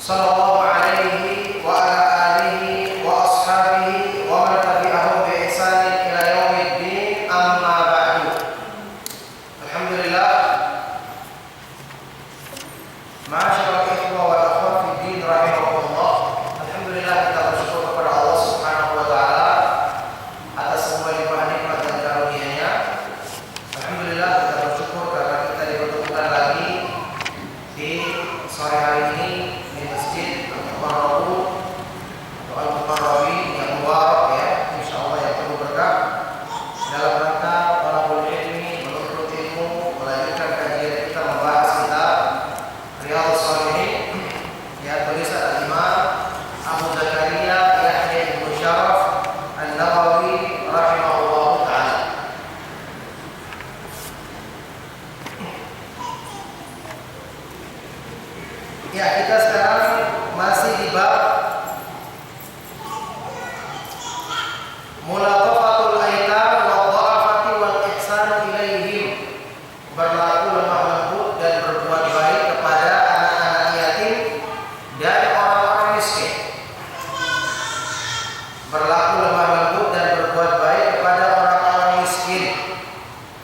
sallallahu alaihi wa ala alihi wa ashabihi wa man tabi'ahum bi ihsanin ila yaumiddin, amma ba'du. Alhamdulillah, ma'asyiral ikhwah wal akhwat fid din rahimakumullah. Alhamdulillah, kita bersyukur kepada Allah Subhanahu wa taala atas semua limpahan nikmat dan karunia-Nya. Alhamdulillah, kita bersyukur karena kita dipertemukan lagi di sore hari ini di Masjid Al-Mukarrabin atau Al-Mukarrabin yang mubarak, ya, insyaallah yang penuh berkah, dalam rangka talabul ilmi, menuntut ilmu, melanjutkan kajian kita membahas kitab Riyadhus Shalihin, ya, tulisan Al-Imam Abu Zakaria Yahya bin Syaraf An-Nawawi rahimahullahu taala. Ya, kita sekarang masih di bab mulatafatul aitam wa dha'afati wal ihsan ilaihim, berlaku lemah lembut dan berbuat baik kepada anak-anak yatim dan orang-orang miskin. Berlaku lemah lembut dan berbuat baik kepada orang-orang miskin,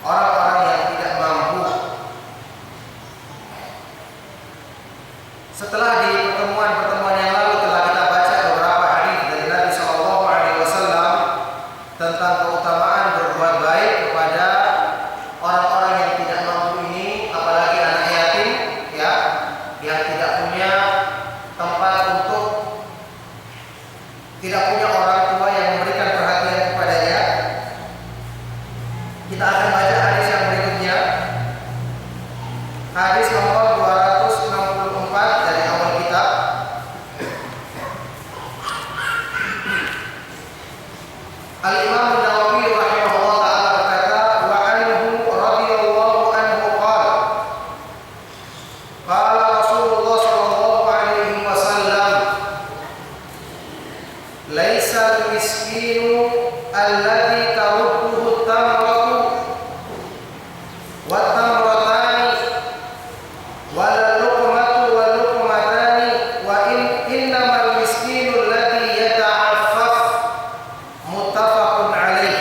orang-orang yang tidak mampu. Setelah di pertemuan-pertemuan yang lalu telah kita baca beberapa hadis dari Nabi Shallallahu Alaihi Wasallam tentang keutamaan berbuat baik kepada orang-orang yang tidak mampu ini, apalagi anak yatim, ya, yang tidak punya tempat untuk, tidak punya orang tua yang memberikan perhatian kepadanya. Kita akan baca hadis yang berikutnya, hadis nomor 264 dari awal kitab. Al-Imam An-Nawawi rahimahullah ta'ala berkata, wa anhu radhiyallahu anhu qala qala Rasulullah sallallahu alaihi wasallam, laisa al-miskinu alladhi tarudduhu tamratu wa tamratani wal luqmatu wal luqmatani wa innamal miskinu alladhi yata'affaf, muttafaqun alaih.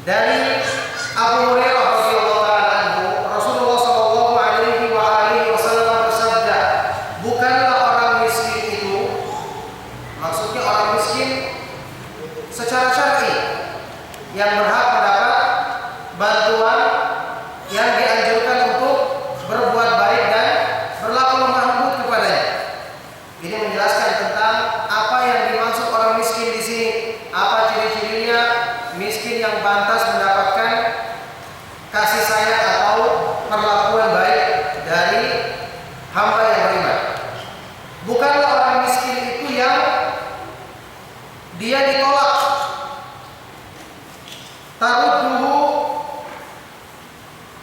Dari Abu Hurairah radhiyallahu ta'ala anhu, Rasulullah sallallahu alaihi wa alihi wasallam bersabda, bukanlah orang miskin itu, maksudnya orang miskin secara syar'i yang berhak mendapat bantuan, yang dianjurkan untuk berbuat baik dan berlaku lemah lembut kepadanya. Ini menjelaskan tentang apa yang dimaksud orang miskin di sini, apa ciri-cirinya miskin yang pantas mendapatkan kasih sayang atau perlakuan baik dari hamba yang beriman. Bukanlah orang miskin itu yang dia ditolak, tarudduhu,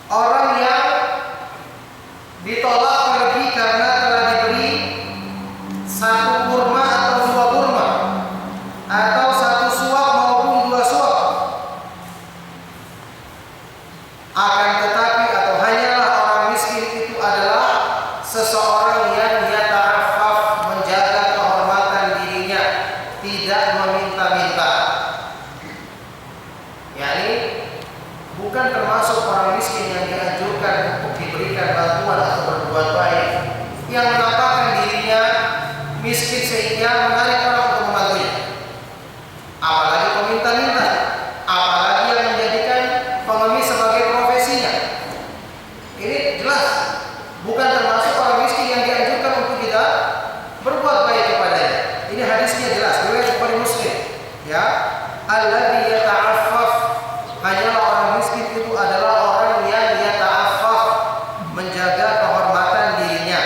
orang yang ditolak pergi karena telah diberi satu kurma atau dua kurma, atau satu suap maupun dua suap. Akan tetapi, atau hanyalah orang miskin itu adalah seseorang yang yata'affaf, menjaga kehormatan dirinya, tidak meminta-minta. Yani bukan termasuk orang miskin yang dianjurkan untuk diberikan bantuan atau berbuat baik, yang menampakkan dirinya miskin sehingga menarik orang untuk membantunya, apalagi meminta-minta, apalagi yang menjadikan pengemis sebagai profesinya. Ini jelas bukan termasuk orang miskin yang dianjurkan untuk kita berbuat baik kepadanya. Ini hadisnya jelas, riwayat Bukhari Muslim, ya. Alladzi yata'affaf, hanyalah orang miskin itu adalah orang yang yata'affaf, menjaga kehormatan dirinya.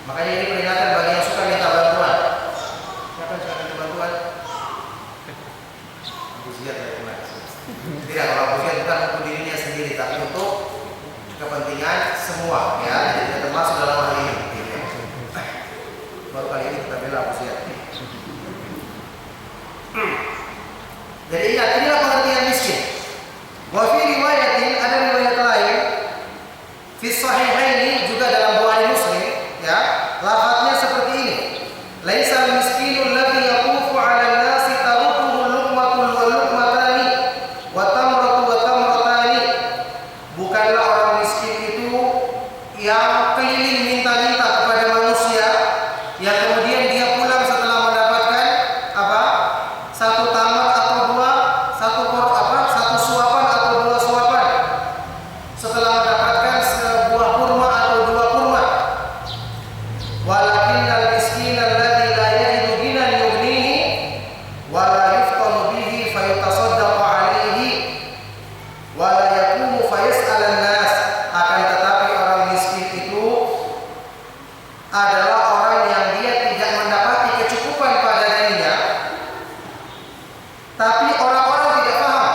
Makanya ini peringatan bagi yang suka minta bantuan. Siapa yang suka minta bantuan? Abu Ziyad ya, teman. Tidak, kalau Abu Ziyad bukan untuk dirinya sendiri, tapi untuk kepentingan semua, ya. Jadi tidak termasuk dalam hal ini. Baru kali ini kita bela Abu Ziyad. Jadi ingat, inilah pengertian miskin. Wa fi riwayatin, ada riwayat lain, Sahihaini juga dalam Bukhari Muslim, ya, lafadznya seperti ini. Laisal miskinul ladzi yaqufu 'alan nasi tarukuhu luqmatun wa luqmatani wa tamratu wa tamratani. Bukanlah orang miskin itu yang keliling minta-minta kepada manusia, yang kemudian dia pulang setelah mendapatkan apa? Satu tamar atau dua, satu suapan atau dua suapan. Setelah mendapatkan sebuah kurma atau dua kurma. Walakinnal miskina alladzi la yajidu ghinan yughnihi wa la yuftanu bihi fayutasaddaqu 'alaihi wa la yaqumu fayas'alan nas. Akan tetapi orang miskin itu adalah orang yang dia tidak mendapati kecukupan pada dirinya, tapi orang-orang tidak paham.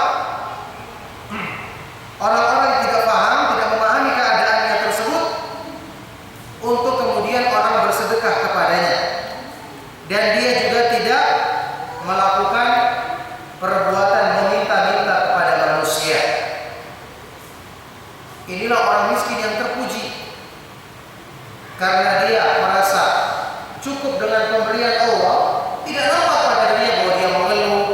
Orang-orang tidak paham, tidak memahami keadaannya tersebut, untuk kemudian orang bersedekah kepadanya, dan dia juga tidak melakukan perbuatan meminta-minta kepada manusia. Inilah orang miskin yang terpuji, karena dia merasa cukup dengan pemberian Allah, tidak nampak pada dirinya bahwa dia mengeluh,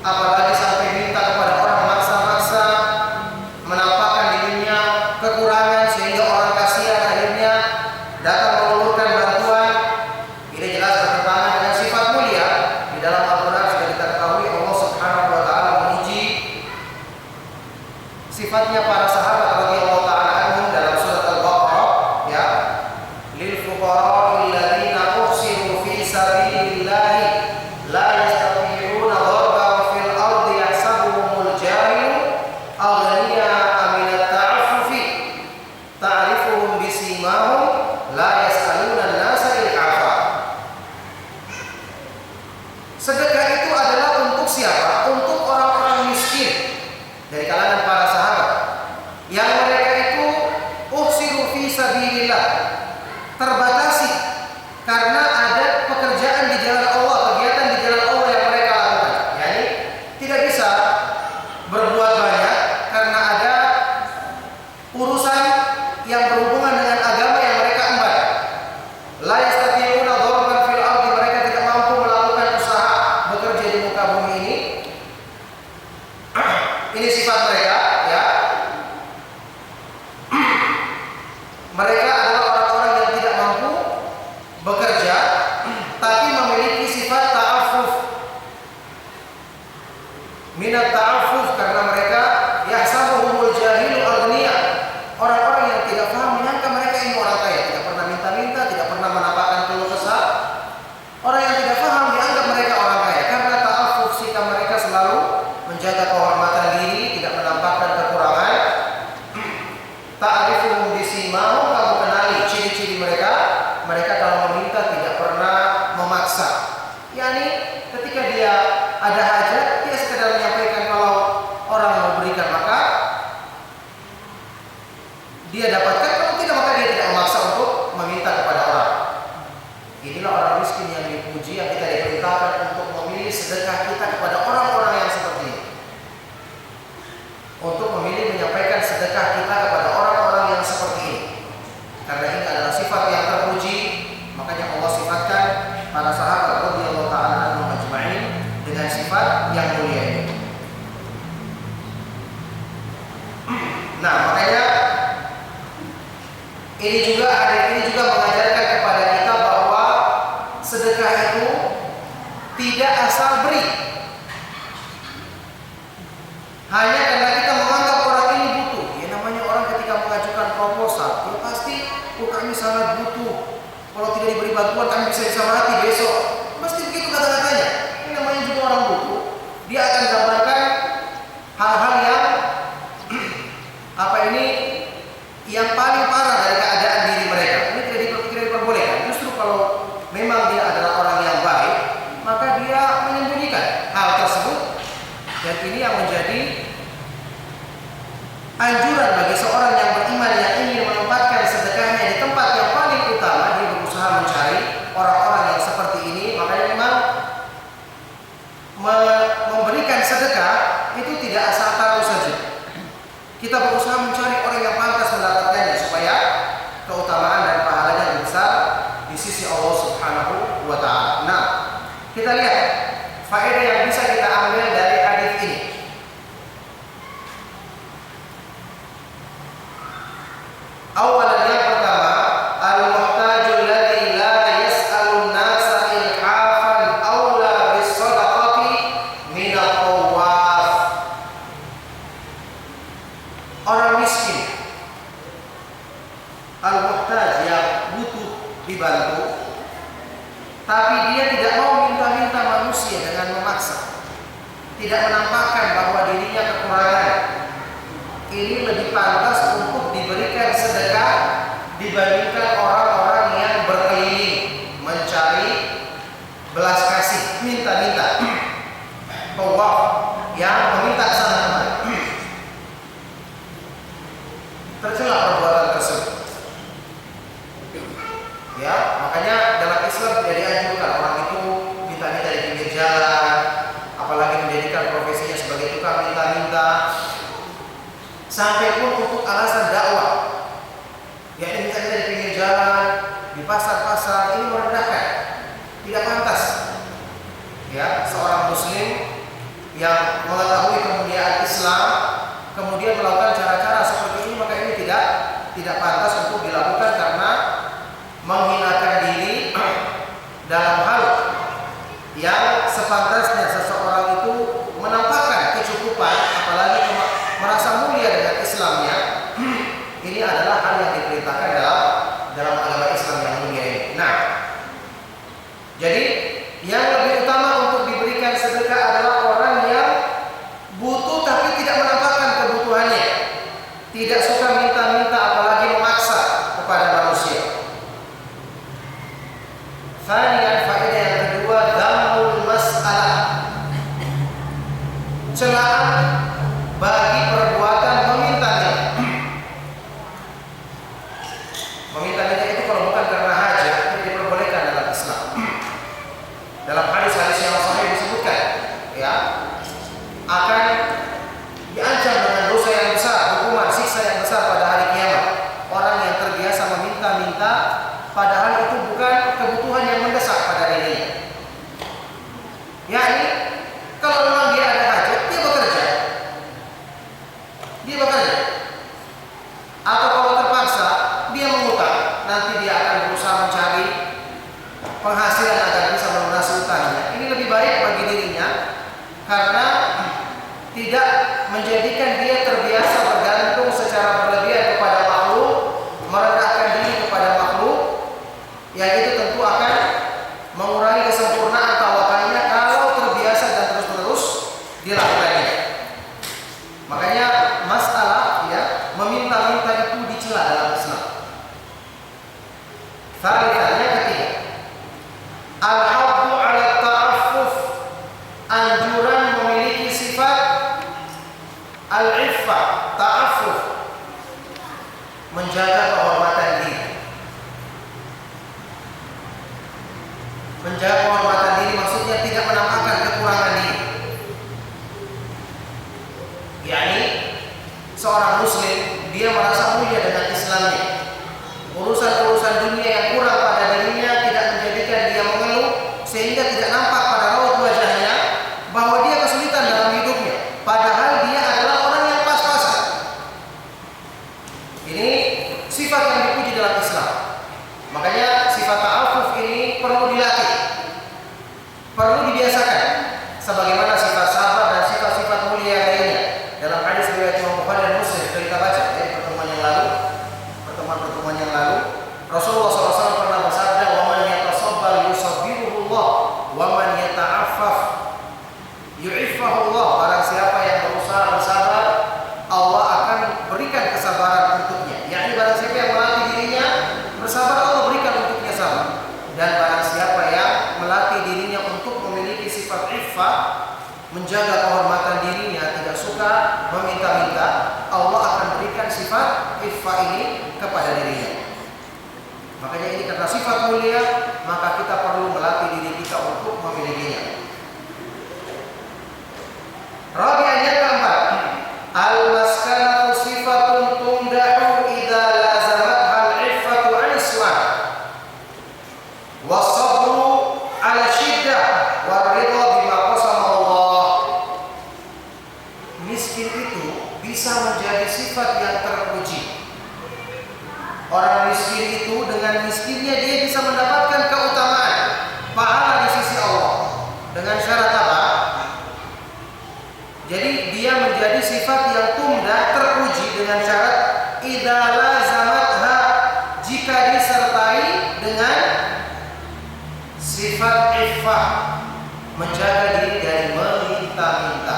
apalagi sampai minta kepada orang, maksa-maksa menampakkan dirinya kekurangan sehingga orang kasihan akhirnya datang mengulurkan bantuan. Ini jelas bertentangan dengan sifat mulia. Di dalam Al-Quran sudah kita ketahui Allah Subhanahu wa taala memuji sifatnya para sahabat radhiyallahu taala anhum dalam surat Al-Baqarah, ya. Lil fuqara'il ladzina uhsiru fi sabilillahi la yastati'una darban fil ardi yahsabuhumul jahilu aghniya'a minat ta'affufi ta'rifuhum bisimahum la yas'aluna an-nasa ilhafa. Sedekah itu adalah untuk siapa? Untuk orang-orang miskin dari kalangan para sahabat, yang mereka itu uhsiru fi sabilillah, terbatasi karena ada pekerjaan di jalan Allah, kegiatan di jalan Allah yang mereka lakukan. Yani tidak bisa berbuat banyak karena ada urusan yang berhubungan dengan agama yang mereka emban. La yastati'una darban fil ardi, mereka tidak mampu melakukan usaha bekerja di muka bumi ini. Ini sifat mereka, ya. Mereka adalah orang-orang yang tidak mampu bekerja, tapi memiliki sifat ta'affuf. Minat ta'affuf, karena mereka yahsabuhumul jahilu aghniya. Orang-orang yang tidak paham menyangka mereka ini orang kaya, tidak pernah minta-minta, tidak pernah menampakkan keluh kesah. Orang yang tidak paham dianggap mereka orang kaya karena ta'affuf, sikap mereka selalu menjaga kehormatan diri, tidak menampakkan kekurangan. Ta'rifuhum bisimahum, kamu kenali ciri-ciri mereka. Mereka kalau meminta tidak pernah memaksa. Yani ketika dia ada hajat, dia sekedar menyampaikan kalau orang memberikan maka dia dapatkan, kalau tidak maka dia tidak memaksa untuk meminta kepada orang. Inilah orang miskin yang dipuji, yang kita diperintahkan untuk memilih sedekah kita kepada orang-orang yang seperti ini. Untuk memilih menyampaikan sedekah kita kepada orang-orang yang seperti ini, karena ini adalah sifat yang terpuji. Makanya Allah sifatkan para sahabat radhiyallahu ta'ala anhum ajma'in dengan sifat yang mulia ini. Nah, makanya ini juga mengajarkan kepada kita bahwa sedekah itu tidak asal beri. Hanya karena kita menganggap orang ini butuh. Ya, namanya orang ketika mengajukan proposal, ya pasti kami sangat butuh. Kalau tidak diberi bantuan kami bisa mati besok. Pasti begitu kata-katanya. Ini namanya juga orang butuh. Dia akan gambarkan hal-hal yang yang paling parah dari keadaan diri mereka. Ini tidak diperbolehkan. Justru kalau memang dia adalah orang yang baik, maka dia menyembunyikan hal tersebut. Dan ini yang menjadi anjuran bagi seorang yang beriman yang ingin menempatkan sedekahnya di tempat yang paling utama. Dia berusaha mencari orang-orang yang seperti ini. Makanya memang memberikan sedekah itu tidak asal taruh saja. Kita berusaha mencari orang yang pantas mendapatkannya supaya orang miskin, al-muhtaj yang butuh dibantu, tapi dia tidak mau minta-minta manusia dengan memaksa, tidak menampakkan bahwa dirinya kekurangan, ini lebih pantas untuk diberikan sedekah dibandingkan orang-orang yang berkeliling mencari belas kasih, minta-minta, tawaf, yang meminta sana kemari. Tercela perbuatan tersebut. Ya, makanya dalam Islam tidak dianjurkan orang itu minta-minta di pinggir jalan, apalagi menjadikan profesinya sebagai tukang minta-minta, sampai pun untuk alasan dakwah. Ya, ini minta-minta di pinggir jalan, di pasar-pasar, ini merendahkan, tidak pantas. Ya, seorang muslim yang mengetahui kemuliaan Islam kemudian melakukan cara-cara seperti ini, maka ini tidak pantas untuk dilakukan karena menghinakan diri dalam hal yang sepantasnya seseorang itu menampakkan kecukupan, apalagi merasa mulia dengan Islamnya. Ini adalah hal yang diperintahkan dalam agama Islam yang mulia ini. Nah, jadi yang lebih utama untuk diberikan sedekah adalah orang yang butuh tapi tidak menampakkan kebutuhannya, tidak suka minta-minta apalagi memaksa kepada manusia. Thaniyan, faedah yang kedua, dhammul mas'alah, celaan bagi perbuatan meminta-minta. Meminta-minta itu kalau bukan karena hajat, tidak diperbolehkan dalam Islam. Dalam hadis-hadis yang sahih disebutkan, ya, akan diancam dengan dosa yang besar, hukuman siksa yang besar pada hari kiamat. Orang yang terbiasa meminta-minta padahal itu bukan kebutuhan yang mendesak pada dirinya. Yani kalau memang dia ada hajat, dia bekerja. Atau kalau terpaksa dia mengutang, nanti dia akan berusaha mencari penghasilan agar bisa melunasi utangnya. Ini lebih baik bagi dirinya karena tidak menjadikan dia terbiasa bergantung secara berlebihan kepada makhluk, merendahkan diri kepada makhluk, yang itu tentu akan mengurangi kesempurnaan tawakalnya kalau terbiasa dan terus-menerus dilakukannya. Makanya masalah, ya, meminta-minta itu dicela dalam Islam. Thalithannya, ketiga, al-habbu 'ala ta'affuf, anjuran memiliki sifat al-iffah, ta'affuf, menjaga kehormatan diri. Menjaga kehormatan diri maksudnya tidak menampakkan kekurangan diri. Yani seorang muslim dia merasa mulia dengan Islamnya. Urusan-urusan dunia yang kurang pada dirinya tidak menjadikan dia mengeluh, sehingga tidak nampak pada raut wajahnya bahwa dia kesulitan dalam hidupnya, padahal dia adalah orang yang pas-pasan. Ini sifat yang dipuji dalam Islam. Makanya sifat ta'afuf ini perlu dilatih, perlu dibiasakan, sebagaimana sifat sabar dan sifat-sifat mulia lainnya. Dalam hadis riwayat Imam Bukhari dan Muslim sudah kita baca dari pertemuan yang lalu, Rasulullah SAW pernah bersabda, "Wa man yatasabbar yusabbiruhullah, wa man yata'affaf yu'iffahullah." Barang siapa yang berusaha bersabar, Allah akan berikan kesabaran untuknya. Yakni barang siapa yang melatih dirinya bersabar, Allah berikan untuknya sabar. Dan barang siapa yang melatih dirinya untuk memiliki sifat iffah, menjaga kehormatan dirinya, tidak suka meminta-minta, Allah akan berikan sifat iffah ini kepada dirinya. Makanya ini karena sifat mulia, maka kita perlu melatih diri kita untuk memilikinya. Rabi'an, yang keempat, al-maskanatu sifatun tumdahu idza lazamatha al-iffatu 'an-niswan was-sabru 'ala syiddah war-ridha bima qasama Allah. Miskin itu bisa menjadi sifat yang terpuji. Orang miskin itu dengan miskinnya dia bisa mendapatkan keutamaan, pahala di sisi Allah. Dengan syarat apa? Jadi dia menjadi sifat yang tumdah, terpuji dengan syarat idza lazamatha, jika disertai dengan sifat iffah, menjaga diri dari meminta-minta.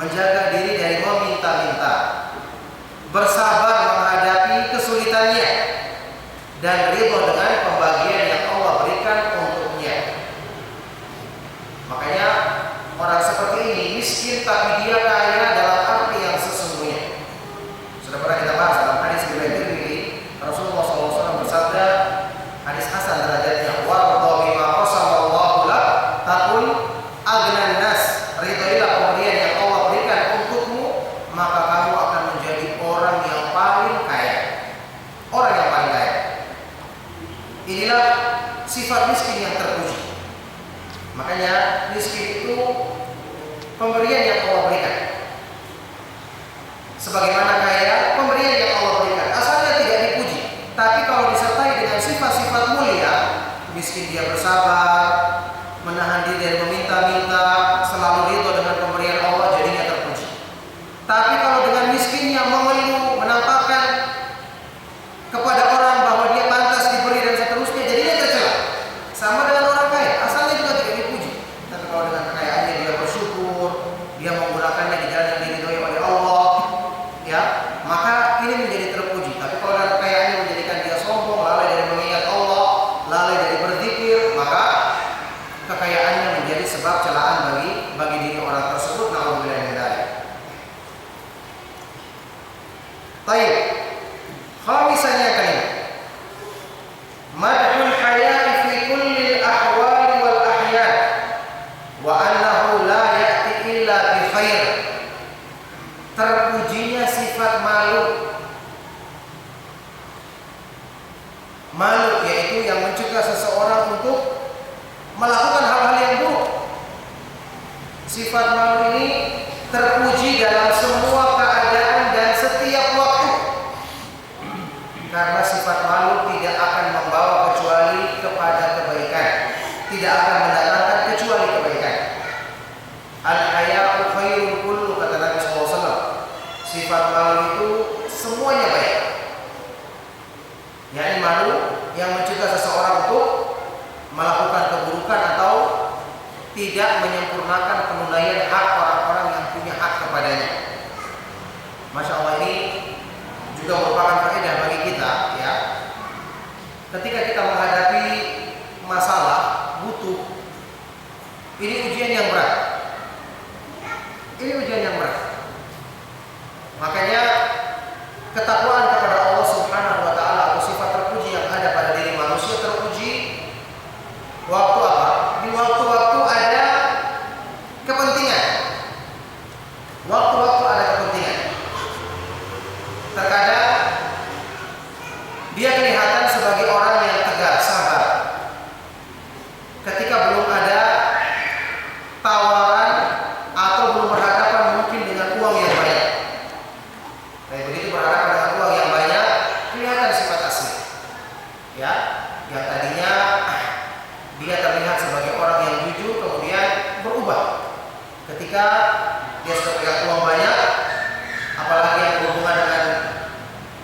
Menjaga diri dari meminta-minta, bersabar menghadapi kesulitannya, dan ridho dengan pembagian yang Allah berikan untuknya. Makanya orang seperti ini miskin tapi dia kaya dalam arti yang sesungguhnya. Sudah pernah kita bahas dalam hadis riwayat Tirmidzi, Rasulullah SAW bersabda, hadis hasan derajatnya, warḍa bima qasamallahu lak takun aghnan nas, ridhoilah pemberian yang Allah berikan untukmu, maka kamu akan menjadi orang yang paling kaya. Orang yang paling kaya. Inilah sifat miskin yang terpuji. Makanya miskin itu pemberian yang Allah berikan. Sebagaimana kaya, pemberian yang Allah berikan. Asalnya tidak dipuji, tapi kalau disertai dengan sifat-sifat mulia, miskin dia bersabar, menahan diri dari meminta-minta, selalu ridho dengan pemberian Allah, jadinya terpuji. Tapi kalau dengan miskinnya mengeluh, menampakkan kepada orang bahwa dia pantas diberi dan seterusnya, jadinya tercela. Sama dengan orang kaya, asalnya juga tidak dipuji. Tapi kalau dengan kekayaannya dia bersyukur, dia menggunakannya di jalan yang diridhoi oleh Allah, ya, maka ini menjadi terpuji. Tapi kalau dengan kekayaannya menjadikan dia sombong, lalai dari mengingat Allah, lalai dari berzikir, maka kekayaannya menjadi sebab celaan bagi diri orang tersebut. Na'udzubillah min dzalik. Baik. Khamisannya kalimat madhul haya'i fi kulli al-ahwali wal ahyan wa annahu la ya'ti illa bi khair. Terpujinya sifat malu. Malu yaitu yang mencegah seseorang untuk melakukan hal-hal yang buruk. Sifat malu ini terpuji dalam semua keadaan dan setiap waktu. Karena sifat malu tidak akan membawa kecuali kepada kebaikan, tidak akan mendatangkan kecuali kebaikan. Al-haya'u khairun kullu, kata Nabi SAW. Sifat malu itu semuanya baik. Yakni malu yang mencegah seseorang untuk melakukan keburukan atau tidak menyempurnakan penunaian hak orang-orang yang punya hak kepadanya. Masya Allah, ini juga merupakan faedah bagi kita, ya. Ketika kita menghadapi masalah, butuh, ini ujian yang berat. Ini ujian yang berat. Makanya ketakwaan kepada Allah Subhanahu wa taala atau sifat terpuji yang ada pada diri manusia terpuji waktu apa? Di waktu-waktu ada kepentingan. Waktu-waktu ada kepentingan. Terkadang dia kelihatan sebagai orang yang tegar, sabar. Ketika belum ada tawaran atau belum berhadapan mungkin dengan uang yang banyak. Dan begitu berhadapan dengan uang yang banyak, kelihatan sifat asli. Ya, yang tadinya dia terlihat sebagai orang yang jujur, kemudian berubah. Ketika dia sudah pegang uang banyak, apalagi yang berhubungan dengan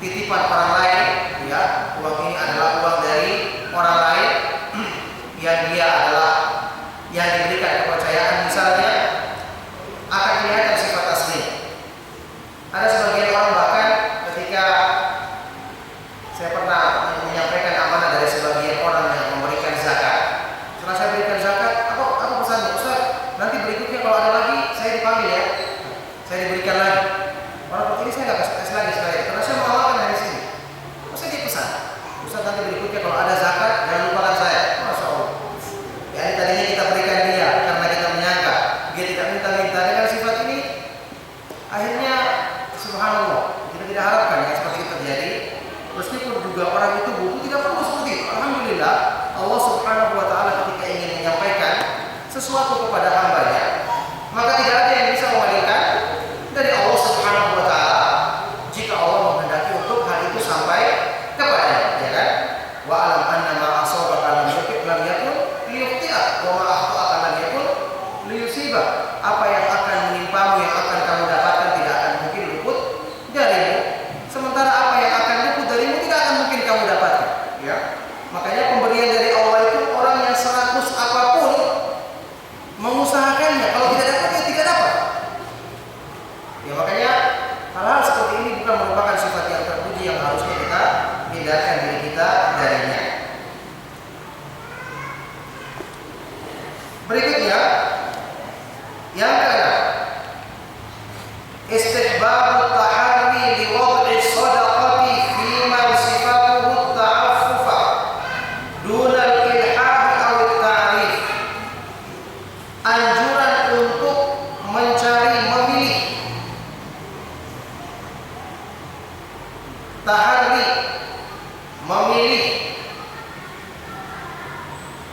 titipan orang lain, ya, uang ini adalah uang dari orang lain yang dia adalah yang diberikan kepercayaan misalnya, akan kelihatan sifat asli. Ada sebagian orang bahkan ketika saya pernah menyampaikan amanah dari sebagian orang yang memberikan zakat. Setelah saya berikan zakat, apa pesannya? Ustaz, nanti berikutnya kalau ada lagi saya dipanggil ya, saya diberikan lagi. Orang ini saya nggak kasih lagi sekali, karena saya mengamalkan dari sini. Masa dia pesan, Ustaz nanti berikutnya kalau ada zakat jangan lupakan saya. Masya Allah. Ya, tadinya kita berikan dia karena kita menyangka dia tidak minta-minta. Dengan sifat ini, akhirnya subhanallah, kita tidak harapkan yang seperti itu terjadi. Meskipun juga orang itu butuh, tidak perlu seperti itu. Alhamdulillah, Allah Subhanahu wa taala ketika ingin menyampaikan sesuatu kepada hambanya, maka tidak ada yang bisa memalingkan dari Allah Subhanahu wa taala jika Allah menghendaki untuk hal itu sampai kepadanya, ya kan? Wa alam anna ma asabaka lam yakun liyukhti'ak wa ma akhta'aka lam yakun liyusibak. Apa yang akan menimpamu, yang akan kamu dapatkan tidak Ya makanya hal-hal seperti ini bukan merupakan sifat yang terpuji yang harusnya kita hindarkan diri kita darinya. Berikutnya yang keenam, istihbab taharri li wad'i shadaqati fi man sifatuhu ta'affufa duna al-ilhad aw at-ta'rif. Anjuran untuk mencari, memilih, taharri, memilih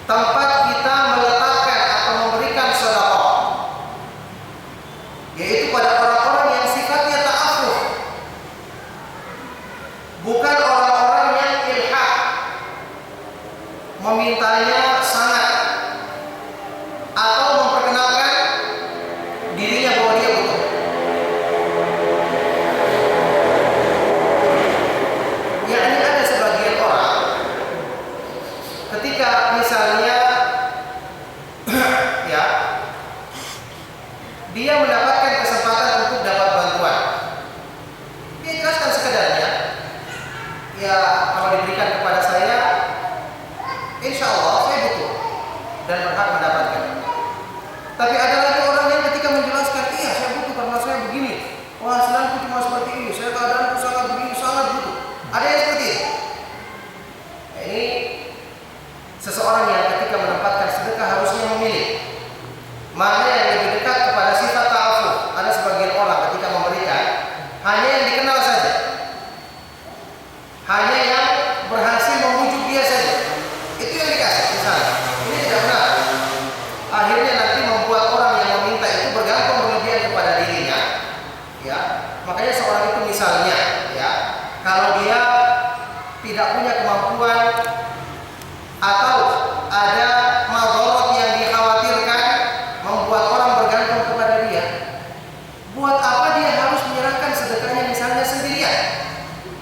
tempat kita meletakkan atau memberikan sedekah, yaitu pada orang-orang yang sifatnya ta'affuf, bukan orang-orang yang ilhad, memintanya sangat atau memperkenalkan dirinya bahwa dia butuh. Yakni ada sebagian orang ketika misalnya ya dia mendapatkan kesempatan untuk dapat bantuan, dia ikhlaskan sekedarnya. Ya kalau diberikan kepada saya, insya Allah saya butuh dan berhak mendapatkan. Tapi ada lagi orang yang ketika menjelaskan, iya saya butuh karena saya begini, penghasilanku cuma seperti ini, saya keadaanku sangat begini, sangat butuh. Ada yang seperti itu. Nah, ini seseorang yang ketika menempatkan sedekah harusnya memilih mana yang lebih dekat kepada sifat ta'affuf. Ada sebagian orang ketika memberikan hanya yang dikenal saja, hanya yang berhasil memujuk dia saja, itu yang dikasih. Misalnya ini tidak benar, akhirnya nanti membuat orang yang meminta itu bergantung berlebihan kepada dirinya. Ya, makanya seorang itu misalnya, ya, kalau dia tidak punya kemampuan atau ada madharat yang dikhawatirkan membuat orang bergantung kepada dia, buat apa dia harus menyerahkan sedekahnya misalnya sendirian?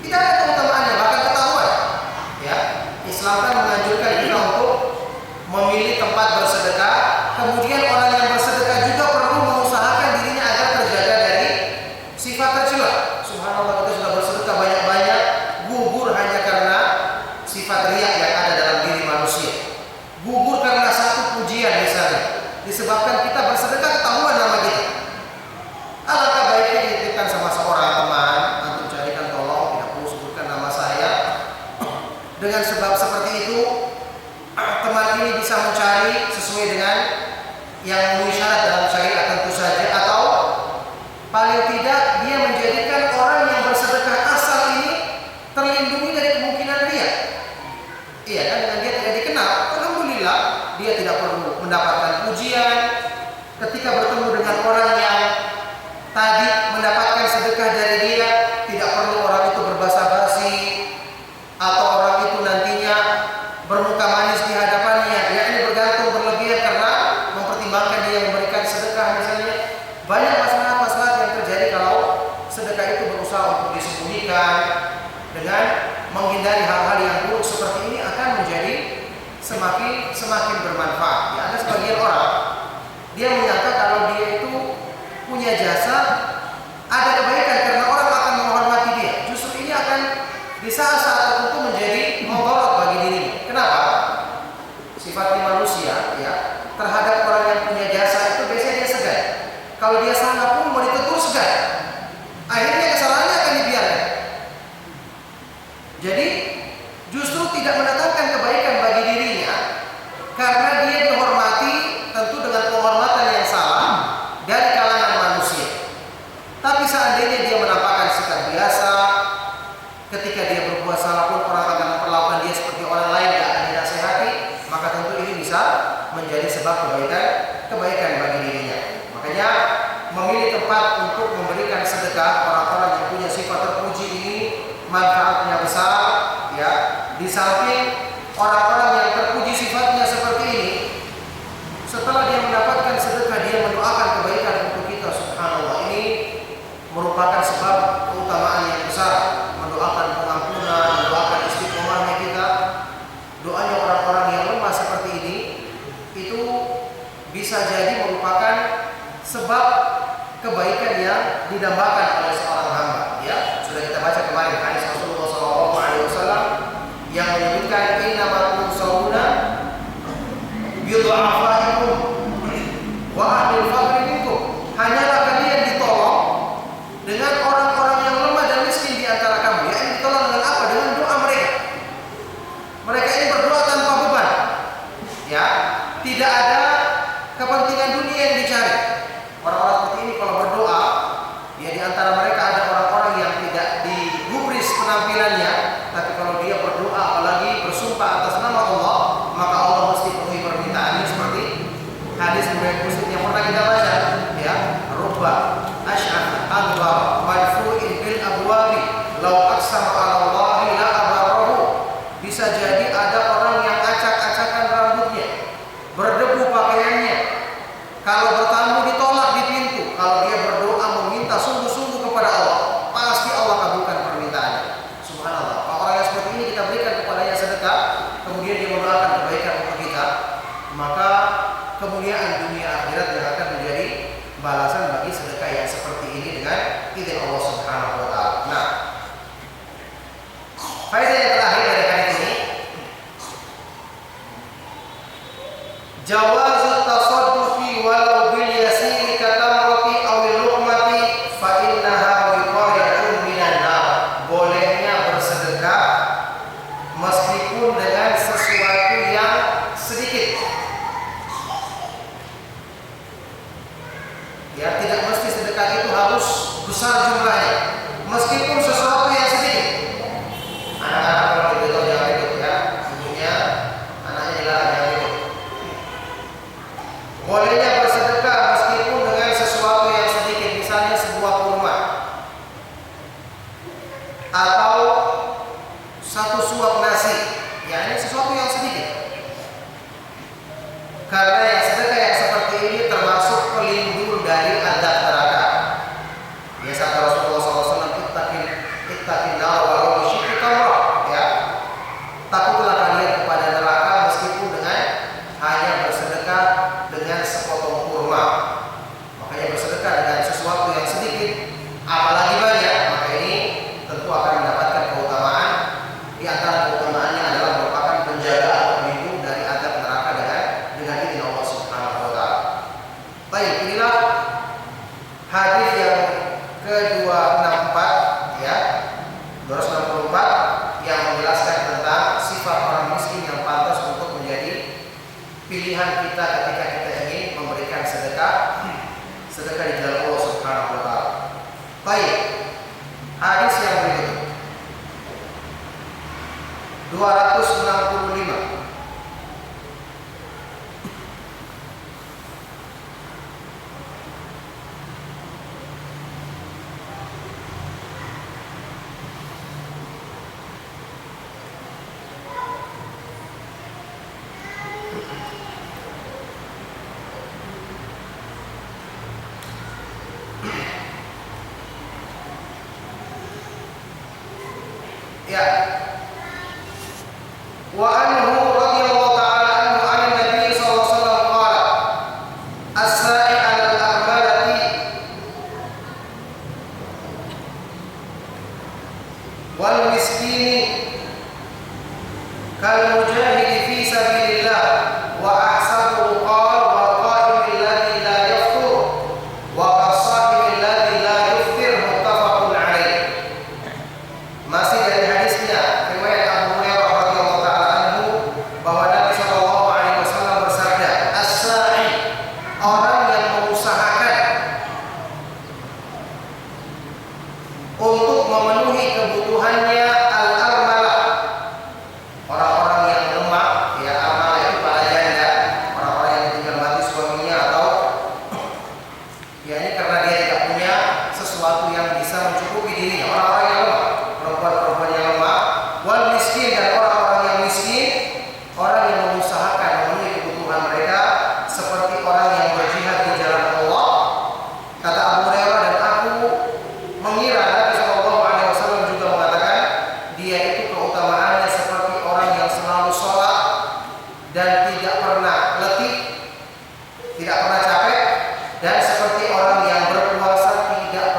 Tidak ada keutamaannya, bahkan ketahuan. Ya, Islam kan menganjurkan kita untuk memilih tempat bersedekah. Kemudian orang yang bersedekah juga perlu mengusahakan dirinya agar terjaga dari sifat tercela. Subhanallah, kita sudah bersedekah banyak-banyak, gugur hanya karena sifat riya yang ada dalam diri manusia. Gugur karena satu pujian misalnya, disebabkan kita bersedekah ketahuan nama kita. Alangkah baiknya dititipkan sama seorang teman, antum carikan tolong, tidak perlu sebutkan nama saya. Dengan sebab seperti itu, teman ini bisa mencari sesuai dengan yang memenuhi syarat dalam syariat tentu saja, atau paling tidak dia menjadikan orang yang bersedekah asal ini terlindungi dari kemungkinan riya. Iya kan, dengan dia tidak dikenal, alhamdulillah dia tidak perlu mendapatkan pujian. Ketika bertemu dengan orang yang tadi mendapatkan sedekah dari dia, tidak perlu orang itu berbasa-basi atau orang itu nantinya bermuka manis di hadapannya. Ya, ini bergantung berlebihan karena mempertimbangkan dia yang memberikan sedekah misalnya. Banyak masalah-masalah yang terjadi kalau sedekah itu berusaha untuk disembunyikan. Dengan menghindari hal-hal yang buruk seperti ini akan menjadi semakin bermanfaat. Ya, ada sebagian orang dia menyangka kalau dia itu punya jasa, ada kebaikan karena orang akan menghormati dia. Justru ini akan di saat-saat tertentu menjadi mudarat bagi dirinya. Kenapa? Sifatnya manusia, ya, terhadap orang yang punya jasa itu biasanya dia segan. Kalau dia salah pun mau ditegur segan. Akhirnya kesalahannya akan dibiarkan. Jadi justru tidak mendatangkan kebaikan bagi dirinya karena dia dihormati tentu dengan penghormatan yang salah dari kalangan manusia. Tapi seandainya dia menampakkan sikap biasa, ketika dia berbuat salah pun orang akan memperlakukan dia seperti orang lain, tidak akan dinasihati, maka tentu ini bisa menjadi sebab kebaikan bagi dirinya. Makanya memilih tempat untuk memberikan sedekah orang-orang yang punya sifat terpuji ini manfaatnya besar, ya. Di samping orang-orang yang terpuji sifatnya seperti ini, setelah dia mendapatkan sedekah dia mendoakan kebaikan untuk kita. Subhanallah, ini merupakan sebab keutamaan yang besar, mendoakan pengampunan, mendoakan istiqomahnya kita. Doanya orang-orang yang lemah seperti ini itu bisa jadi merupakan sebab kebaikan yang yang didambakan oleh seorang hamba. Ya, sudah kita baca kemarin hadis Rasulullah SAW yang menyebutkan innama tunsawuna bidu'afaikum wa ahlil faqri minkum. Hanyalah kalian ditolong dengan orang-orang yang lemah dan miskin di antara kamu. Ya, ini ditolong dengan apa? Dengan doa mereka. Mereka ini berdoa tanpa beban. Ya, tidak ada kepentingan dunia yang dicari. Orang-orang seperti ini kalau berdoa, ya di antara mereka ada orang-orang yang tidak digubris penampilannya, tapi kalau dia berdoa apalagi bersumpah atas nama Allah, maka Allah mesti penuhi permintaannya seperti hadis riwayat Muslim yang pernah kita baca, ya, rubba asy'atha adbar madfu'in bil abwabi law aqsama 'ala Allahi la abarahu. Bisa jadi ada orang yang acak-acakan rambutnya, berdebu pakaiannya, kalau bertamu ditolak di pintu. Kalau dia berdoa meminta sungguh-sungguh kepada Allah, pasti Allah kabulkan permintaannya. Subhanallah. Orang yang seperti ini kita berikan kepadanya sedekah, kemudian dia mendoakan kebaikan untuk kita, maka kemuliaan dunia akhirat yang akan menjadi balasan bagi sedekah yang seperti ini dengan izin Allah Subhanahu wa taala. Nah, faedah yang terakhir dari hadis ini, jawazut tasadduqi walau bil yasiri katamrati aw luqmati fa innaha wiqayatun minan nar. Bolehnya bersedekah meskipun dengan sesuatu yang sedikit. Ya, tidak mesti sedekah itu harus besar jumlahnya. Meskipun sesuatu yang sedikit. Anak-anak kalau diberitahu jangan ribut ya. Ibunya anaknya dilarang jangan ribut. Bolehnya bersedekah meskipun dengan sesuatu yang sedikit, misalnya sebuah kurma atau satu suap nasi. Ya, ini sesuatu yang sedikit. Karena yang sedekah yang seperti ini termasuk pelindung dari azab neraka. Ya, kata Rasulullah SAW, ittaqin nar walau bisyikki tamrah. Ya, takutlah kalian kepada neraka meskipun dengan hanya bersedekah dengan sepotong kurma. Makanya bersedekah dengan sesuatu yang sedikit, apalagi banyak, maka ini tentu akan mendapatkan keutamaan. Di antara keutamaannya adalah merupakan penjaga atau pelindung dari azab neraka dengan izin Allah Subhanahu wa taala. Baik, inilah hadis yang ke-264 ya, 264 yang menjelaskan tentang sifat orang miskin yang pantas untuk menjadi pilihan kita ketika kita ingin memberikan sedekah di jalan Allah Subhanahu wa taala. Baik. Hadis yang berikut 265. Ya. Wa anhu radhiyallahu ta'ala anhu 'an Nabi sallallahu alaihi wasallam qala as-sa'i 'ala al-a'malati wal miskini kal mujahidi fi sabilillah wa ahsabuhu qala wa qa'imil ladzi la yaftur wa qasahil ladzi la yuftir muttafaqun alaih. Masih dari hadisnya riwayat Abu Hurairah radhiyallahu taala anhu bahwa Nabi sallallahu alaihi wasallam bersabda, as-sa'i, orang yang mengusahakan untuk memenuhi kebutuhannya al-armalah, orang-orang yang lemah, ya, armalah itu para janda, orang-orang yang tinggal mati suaminya atau ya ini karena dia tidak punya sesuatu yang bisa mencukupi dirinya, orang-orang yang lemah, perempuan-perempuan yang lemah, wal miskin, dan orang-orang yang miskin, orang yang mengusahakan memenuhi kebutuhan mereka seperti orang yang berjihad di jalan Allah. Kata Abu Hurairah, dan aku mengira Nabi Shallallahu Alaihi Wasallam juga mengatakan dia itu keutamaannya seperti orang yang selalu sholat dan tidak pernah letih, tidak pernah capek, dan seperti orang yang berpuasa tidak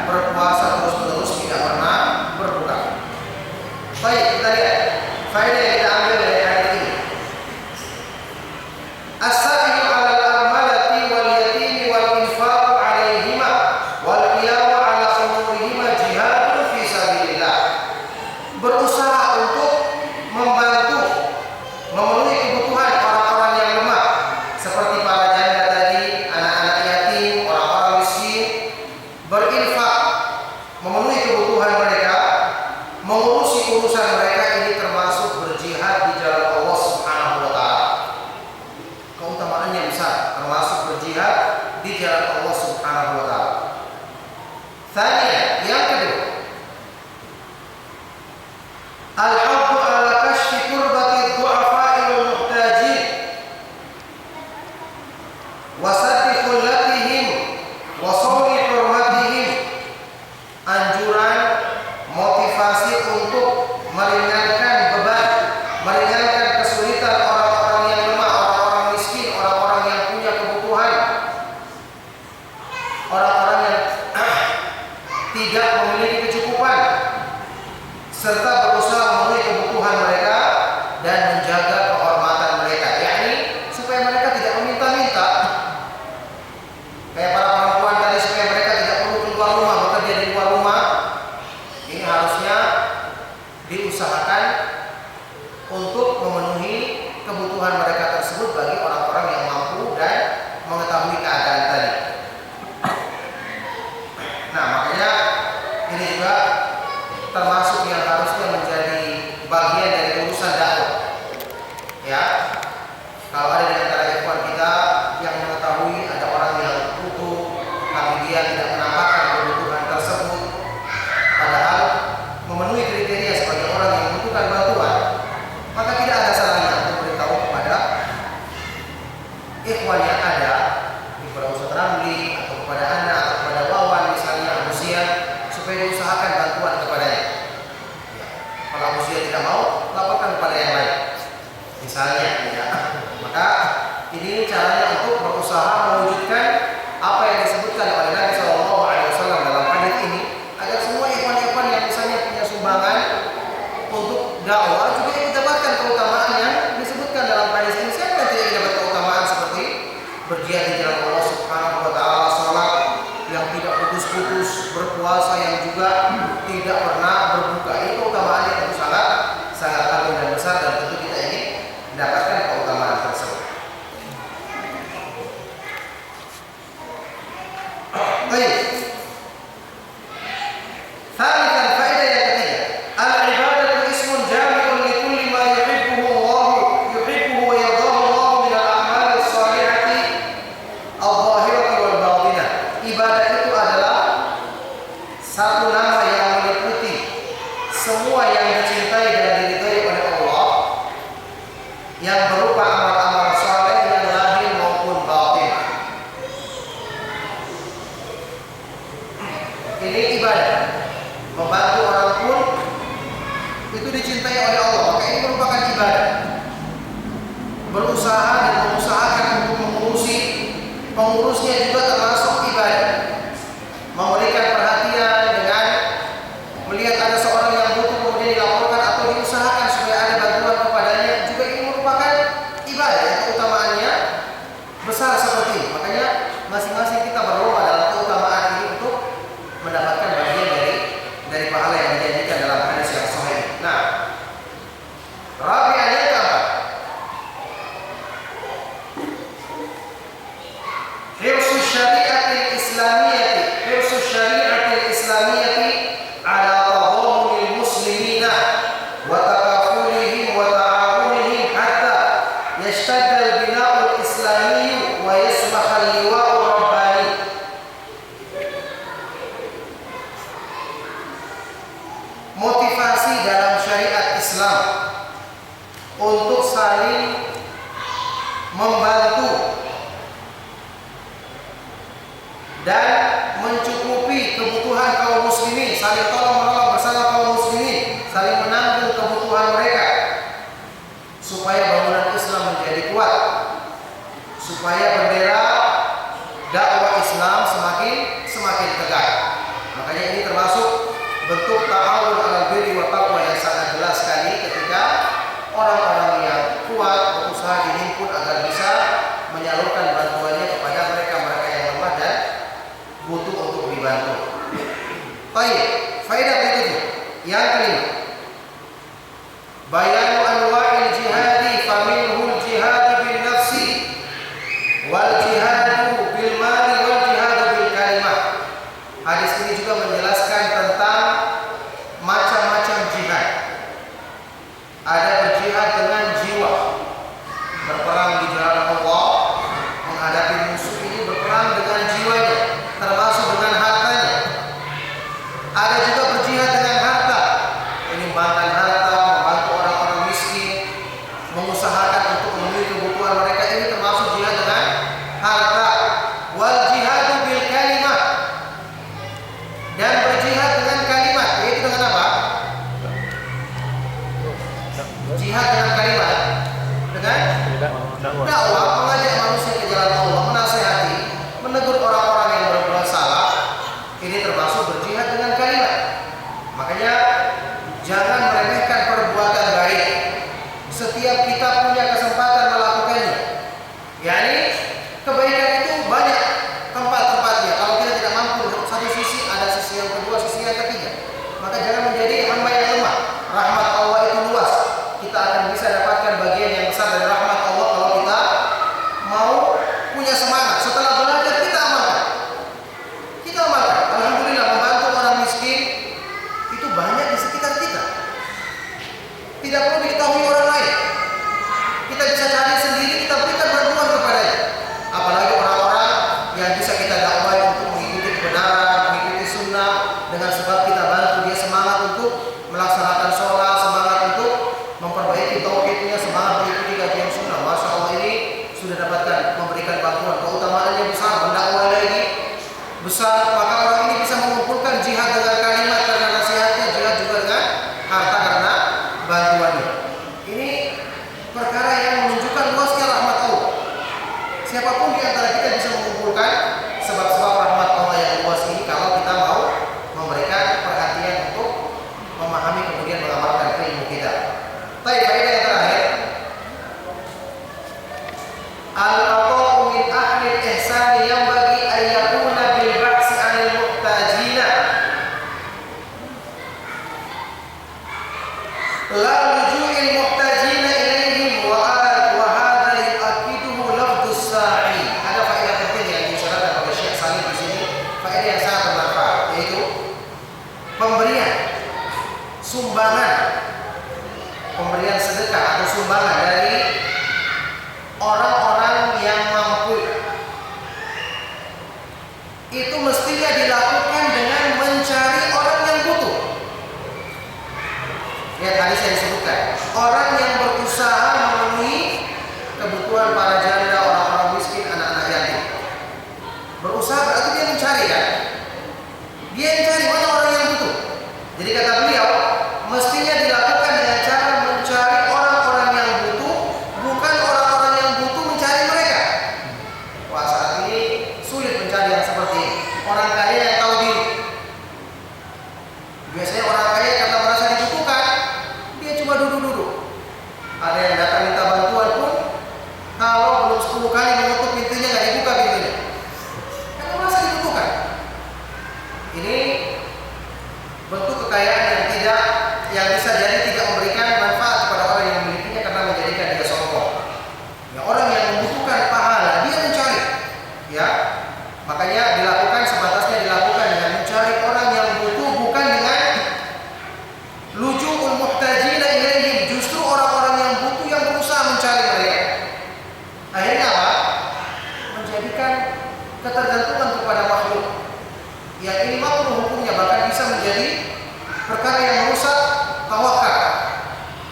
berpuasa terus-menerus tidak pernah berbuka. Baik, kita lihat faedah yang kita ambil dari hadis ini. As-sa'ilu 'alal armalati wal yatimi wal infaqu 'alaihima wal qiyamu 'ala umurihima jihadun fi sabilillah. Berusaha untuk membantu memenuhi kebutuhan orang-orang yang lemah seperti para janda tadi, anak-anak yatim, orang-orang miskin, berinfak memenuhi kebutuhan mereka, mengurusi urusan mereka, ini termasuk berjihad di jalan Allah Subhanahu wa taala. Keutamaannya besar, termasuk berjihad di jalan Allah Subhanahu wa taala. Tanya yang kedua, al-haqqu ala kashfi kurbati du'afa'i wal muhtajin wa saddi khullatihim wa sawmi hurmatihim. Anjuran, motivasi untuk meringankan beban, meringankan kesulitan orang-orang yang lemah, orang-orang miskin, orang-orang yang punya kebutuhan, orang-orang yang tidak memiliki kecukupan, serta berusaha memenuhi kebutuhan mereka dan menjaga kehormatan mereka, yakni supaya mereka tidak meminta-minta. Kayak para perempuan tadi, supaya mereka tidak perlu keluar rumah, bekerja di luar rumah. Ini harusnya diusahakan untuk memenuhi kebutuhan mereka tersebut bagi orang-orang yang mampu dan mengetahui keadaan tadi. Nah, makanya ini juga termasuk yang harusnya menjadi bagian dari urusan dakwah. Ya, kalau ada di antara ikhwan kita yang mengetahui ada orang yang butuh, tapi dia tidak menampakkan kebutuhan tersebut, padahal memenuhi kriteria sebagai orang yang membutuhkan bantuan, maka tidak ada salahnya untuk beritahu kepada ikhwan yang ada, kepada Ustaz Ramli atau kepada Ana atau kepada Wawan misalnya, Abu Zian, supaya diusahakan bantuan kepadanya. Ya. Kalau Abu Zian tidak mau, laporkan kepada yang lain misalnya, ya. Maka ini caranya untuk berusaha mewujudkan apa yang disebutkan oleh Nabi SAW dalam hadis ini, agar semua ikhwan-ikhwan yang misalnya punya sumbangan untuk dakwah juga mendapatkan keutamaan yang disebutkan dalam hadis ini. Siapa yang tidak dapat keutamaan seperti berjihad di jalan Allah Subhanahu wa taala, salat yang tidak putus-putus, berpuasa yang juga tidak pernah berbuka. Ini keutamaannya tentu sangat agung dan besar, dan tentu kita ingin mendapatkan keutamaan tersebut. Baik. Thalithan, faedah yang ketiga, al-ibadatu ismun jami'un li kulli ma yuhibbuhu wa yardahu Allah min al-a'mal as-salihati al-zahirati wal batinah. Ibadah itu adalah satu nama yang meliputi semua yang dicintai dan diridhai oleh Allah, yang berupa amal-amal saleh yang lahir maupun batin. Ini ibadah. Membantu orang pun itu dicintai oleh Allah, maka ini merupakan ibadah. Berusaha dan mengusahakan untuk mengurusi pengurusnya juga termasuk ibadah. Memberikan perhatian dengan melihat ada seorang yang butuh kemudian dilaporkan atau diusahakan supaya ada bantuan kepadanya, juga ini merupakan ibadah yang keutamaannya besar seperti ini. Makanya masing-masing kita berlomba dalam keutamaan ini untuk mendapatkan bagian dari pahala yang dijanjikan dalam hadis yang sahih. Nah, rabi'an yang keempat, hirsus syariatil islamiyati ala tadammunil muslimina wa takafulihim wa ta'awunihim hatta yashtadda al-bina'ul islami wa yasmaha al-liwa'ur rabbani. Motivasi dalam syariat Islam untuk saling membantu dan mencukupi kebutuhan kaum muslimin, saling tolong-menolong bersama kaum muslimin, saling menanggung kebutuhan mereka, supaya bangunan Islam menjadi kuat, supaya bendera dakwah Islam semakin tegak. Makanya Baik, faedah berikutnya. Yang kelima, bayanu anwa'il jihadi faminhul jihadu bin nafsi wal jihadu bil mali wal jihadu bil kalimah. Hadis ini juga menjelaskan tentang macam-macam jihad. Ada berjihad dengan jiwa, berperang di jalan Allah, menghadapi musuh ini berperang dengan jiwanya, termasuk dengan hartanya. Ada juga berjihad dengan harta, menyumbangkan harta, membantu orang-orang miskin, mengusahakan untuk memenuhi kebutuhan mereka. Ini termasuk jihad dengan harta. Wal jihadu bil kalimah, dan berjihad dengan kalimat, yaitu dengan apa? Jihad dengan kalimat, dengan dakwah, mengajak manusia ke jalan Allah, menasihati, menegur orang-orang yang berbuat salah. Ini termasuk berjihad dengan kalimat. Makanya jangan meremehkan perbuatan baik. Setiap kita punya kesempatan melakukannya. Yani kebaikan itu banyak tempat-tempatnya. Kalau kita tidak mampu satu sisi, ada sisi yang kedua, sisi yang ketiga. Maka jangan menjadi hamba yang lemah. Rahmat Allah itu luas. Kita akan bisa dapatkan bagian yang besar dari rahmat Allah kalau kita mau punya semangat. Setelah belajar kita amalkan. Kita amalkan. Alhamdulillah, membantu orang miskin itu banyak di sekitar kita. Tidak perlu diketahui orang lain. Kita bisa cari sendiri, kita berikan bantuan kepadanya. Apalagi orang-orang yang bisa kita dakwai untuk mengikuti kebenaran, mengikuti sunnah, dengan sebab kita bantu dia semangat untuk melaksanakan sholat, semangat untuk memperbaiki tauhidnya, semangat mengikuti kajian sunnah. Masya Allah, ini sudah dapatkan memberikan bantuan. Keutamaannya besar, mendakwai lagi besar. Maka orang ini bisa mengumpulkan jihad dengan kalimat karena nasihatnya, jihad juga dengan harta karena bantuannya. Ini perkara yang menunjukkan luasnya rahmat Allah. Siapapun di antara kita bisa mengumpulkan sebab-sebab rahmat Allah yang luas ini kalau kita mau memberikan perhatian untuk memahami kemudian mengamalkan ilmu kita. Baik, faedah yang terakhir, al-ata'u min ahli al-ihsan yang bagi ayyakuna bil ba'si 'anil muhtajina la luju'il muhtajina ilaihim wa hadha yu'akkiduhu lafdhus sa'i. Ada faedah penting yang disyaratkan oleh Syekh Salim di sini, faedah yang sangat bermanfaat, yaitu pemberian sumbangan, pemberian sedekah atau sumbangan dari orang-orang yang mampu itu mestinya dilakukan dengan mencari orang yang butuh. Lihat hadis yang disebutkan, orang yang berusaha memenuhi kebutuhan para janda, orang-orang miskin, anak-anak yatim. Berusaha berarti dia mencari, kan? Dia mencari mana orang yang butuh. Jadi kata beliau, mestinya dilakukan dengan cara mencari orang-orang yang butuh, bukan orang-orang yang butuh mencari mereka. Wah, saat ini sulit mencari yang seperti ini. Orang kaya yang tahu diri. Biasanya orang kaya karena merasa dibutuhkan, dia cuma duduk-duduk. Ada yang datang minta bantuan pun, kalau belum 10 kali menutup pintunya, nggak dibuka pintunya, karena merasa dibutuhkan. Ini bentuk kekayaan yang bisa jadi tidak memberikan manfaat kepada orang yang memilikinya karena menjadikan dia sombong. Ya, orang yang membutuhkan pahala dia mencari. Ya, makanya dilakukan sebatasnya dilakukan dengan mencari orang yang butuh, bukan dengan luju'ul muhtajina ilaihim. Justru orang-orang yang butuh yang berusaha mencari mereka. Akhirnya apa? Menjadikan ketergantungan kepada makhluk. Yang ini makhluk hukumnya bahkan bisa menjadi perkara yang merusak tawakal.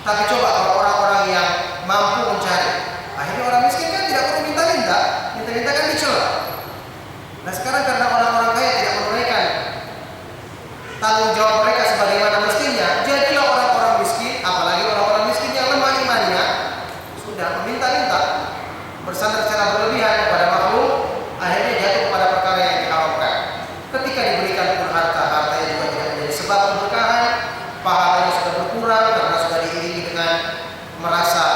Tapi coba kalau orang-orang yang mampu mencari, akhirnya orang miskin kan tidak perlu minta-minta kan dicela. Nah sekarang karena orang-orang kaya tidak menunaikan tanggung jawab mereka sebagaimana mestinya, jadilah orang-orang miskin, apalagi orang-orang miskin yang lemah imannya, sudah meminta-minta, bersandar secara berlebihan kepada makhluk, akhirnya jatuh kepada perkara yang diharamkan. Ketika diberikan pun hartanya juga tidak menjadi sebab keberkahan, pahalanya sudah berkurang karena sudah diiringi dengan merasa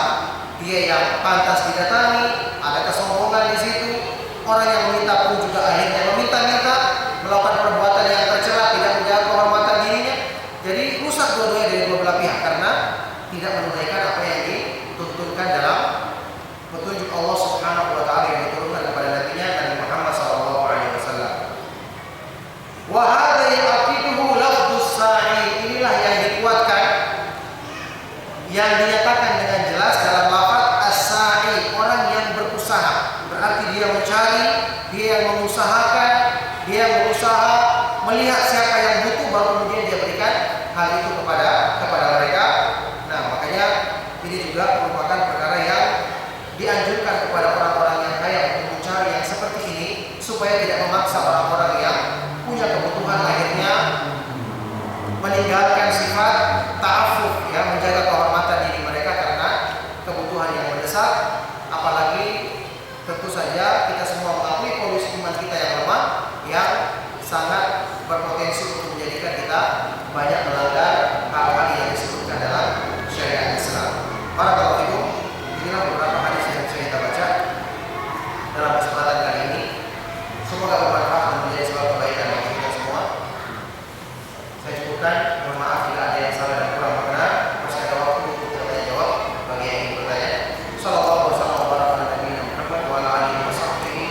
dia yang pantas didatangi, ada kesombongan di situ. Orang yang meminta pun juga akhirnya meminta-minta, melakukan perbuatan yang tercela, tidak menjaga hal itu kepada mereka. Nah, makanya ini juga merupakan perkara yang dianjurkan kepada orang-orang yang kaya untuk mencari yang seperti ini, supaya tidak memaksa orang-orang yang punya kebutuhan akhirnya meninggalkan sifat ta'affuf, ya, menjaga kehormatan diri mereka karena kebutuhan yang mendesak. Apalagi tentu saja kita semua mengakui kondisi iman kita yang lemah, yang sangat berpotensi untuk menjadikan kita banyak melanggar hal-hal yang disebutkan dalam syariat Islam. Barakallahu fikum. Inilah beberapa hadis yang bisa kita baca dalam kesempatan kali ini. Semoga bermanfaat dan menjadi sebab kebaikan bagi kita semua. Saya cukupkan. Mohon maaf jika ada yang salah dan kurang berkenan. Masih ada waktu untuk kita tanya jawab bagi yang ingin bertanya. Sallallahu alaihi wasallam wa baraka ala nabiyina Muhammad wa ala alihi wa sahbihi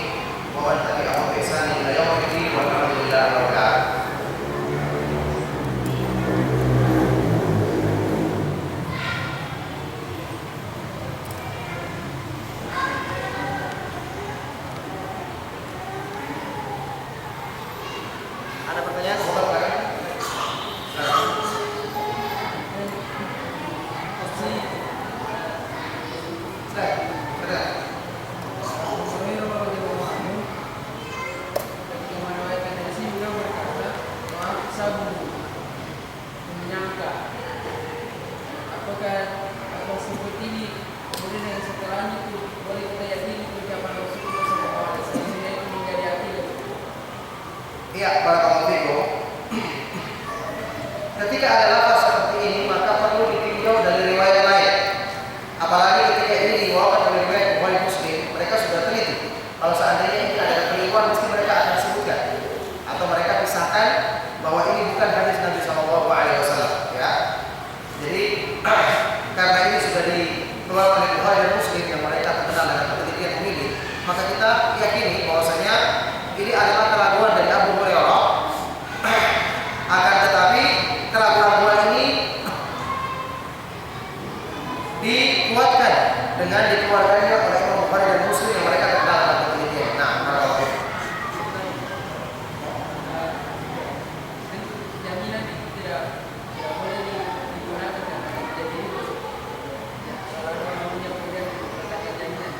wa man tabi'ahum bi ihsan ila yaumil din. Walhamdulillahi rabbil alamin. Ada pertanyaan? Iya, barakallahu fikum. Ketika ada lafaz seperti ini, maka perlu ditinjau dari riwayat lain. Apalagi ketika ini dibawakan oleh riwayat Bukhari Muslim, mereka sudah teliti. Kalau seandainya ini ada keliruan, mesti mereka akan sebutkan atau mereka pisahkan bahwa ini bukan hadis Nabi Shallallahu Alaihi Wasallam. Ya, jadi karena ini sudah dikeluarkan oleh Bukhari dan Muslim yang mereka terkenal dengan ketelitian ini, maka kita yakini bahwasanya ini adalah keraguan dari Abu Hurairah. Akan tetapi keraguan ini dikuatkan dengan dikeluarkannya oleh Imam Bukhari dan Muslim yang mereka terkenal dengan ketelitian. Nah, barakallahu fiik. Jaminan tidak boleh digunakan jadi kalau orang punya problem terkait jaminan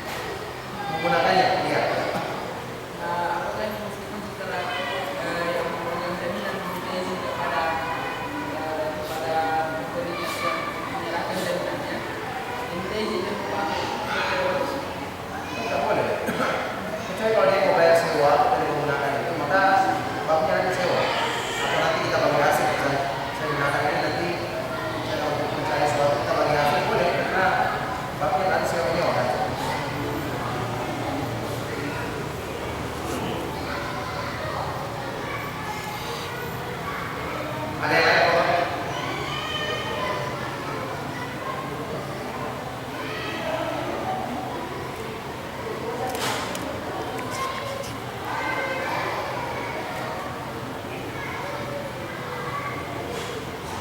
Menggunakannya, iya. apakah ini meskipun setelah yang memegang jaminan meminta izin kepada pemberi yang menyerahkan jaminannya, minta izin dan memakai Tidak boleh. Kecuali kalau dia mau bayar sewa dan menggunakan itu, maka babnya ada sewa. Atau nanti kita bagi hasil. Saya gunakan ini nanti saya untuk mencari sesuatu kita bagi hasil boleh, karena babnya nanti sewa nyewa kan. Ada yang lain Pak?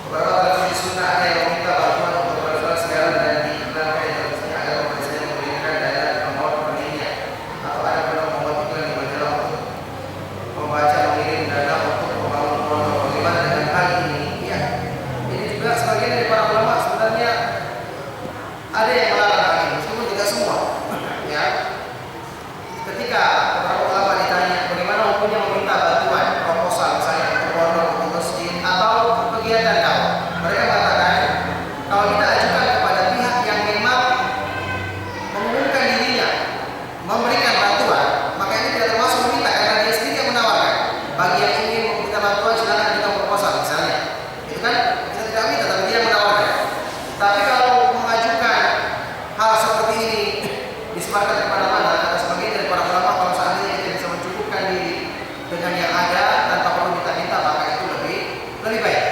Beberapa kali sunnah ada yang meminta bantuan untuk bersolat segala dan diiklankan yang terusnya agar memberikan memberikan dana nomor rekeningnya, atau ada perlu membuat iklan di majalah untuk membaca mengirim dana untuk membangun pondok. Bagaimana dengan hal ini? Ya, ini juga sebagian dari para ulama sebenarnya ada yang melarang hal ini, meskipun tidak semua. Ya, ketika beberapa ulama ditanya bagaimana hukumnya meminta bantuan proposal misalnya untuk pondok, untuk masjid atau kegiatan dakwah, mereka mengatakan kalau kita ajukan kepada pihak yang memang mengumumkan dirinya memberikan bantuan, maka ini tidak termasuk meminta karena dia sendiri yang menawarkan. Bagi yang ingin meminta bantuan silakan ajukan proposal misalnya, itu kan kita tidak minta tapi dia menawarkan. Tapi kalau mengajukan hal seperti ini disebarkan kemana-mana, kata sebagian dari para ulama, kalau seandainya kita bisa mencukupkan diri dengan yang ada tanpa perlu minta-minta, maka itu lebih baik.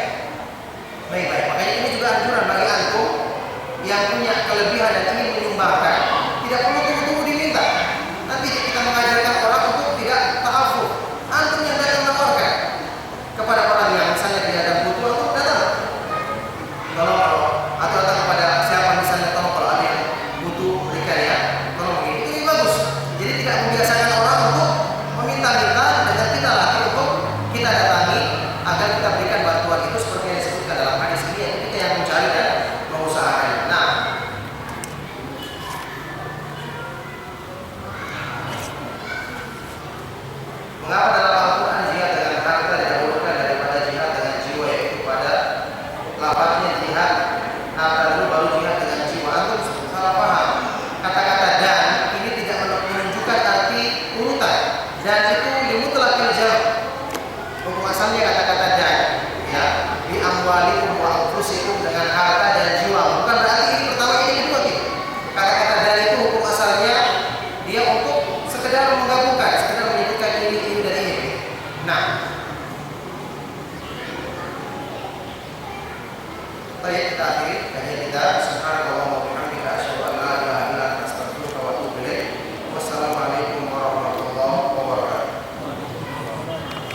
Baik, kita akhiri kajian kita. Subhanallah.